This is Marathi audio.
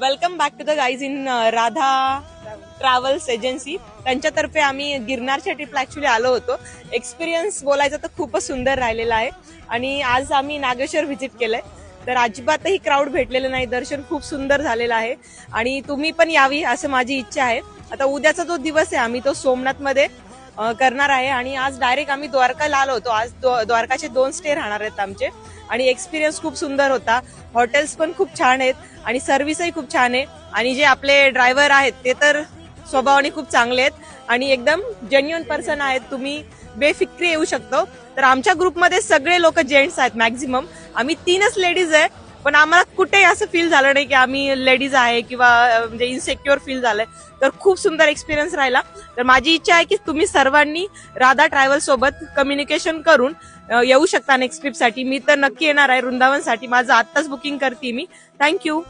Welcome back to the guys in Radha travels agency. त्यांच्यातर्फे आम्ही गिरनारच्या ट्रिपला ऍक्च्युली आलो होतो. एक्सपिरियन्स बोलायचा तर खूपच सुंदर राहिलेला आहे आणि आज आम्ही नागेश्वर व्हिजिट केलंय. तर अजिबातही क्राऊड भेटलेलं नाही. दर्शन खूप सुंदर झालेलं आहे आणि तुम्ही पण यावी असं माझी इच्छा आहे. आता उद्याचा जो दिवस आहे आम्ही तो सोमनाथमध्ये करणार आहे आणि आज डायरेक्ट आम्ही द्वारकाला आलो होतो. आज द्वारकाचे 2 स्टे राहणार आहेत आमचे आणि एक्सपिरियन्स खूप सुंदर होता. हॉटेल्स पण खूप छान आहेत आणि सर्व्हिसही खूप छान आहे आणि जे आपले ड्रायव्हर आहेत ते तर स्वभावाने खूप चांगले आहेत आणि एकदम जेन्युइन पर्सन आहेत. तुम्ही बेफिक्री येऊ शकतो. तर आमच्या ग्रुपमध्ये सगळे लोक जेंट्स आहेत मॅक्झिमम. आम्ही 3च लेडीज आहे पण आम्हाला कुठेही असं फील झालं नाही की आम्ही लेडीज आहे किंवा म्हणजे इनसेक्युअर फील झालंय. तर खूप सुंदर एक्सपिरियन्स राहिला. तर माझी इच्छा आहे की तुम्ही सर्वांनी राधा ट्रॅव्हल सोबत कम्युनिकेशन करून येऊ शकता नेक्स्ट ट्रिपसाठी. मी तर नक्की येणार आहे वृंदावनसाठी. माझं आत्ताच बुकिंग करते मी. थँक्यू.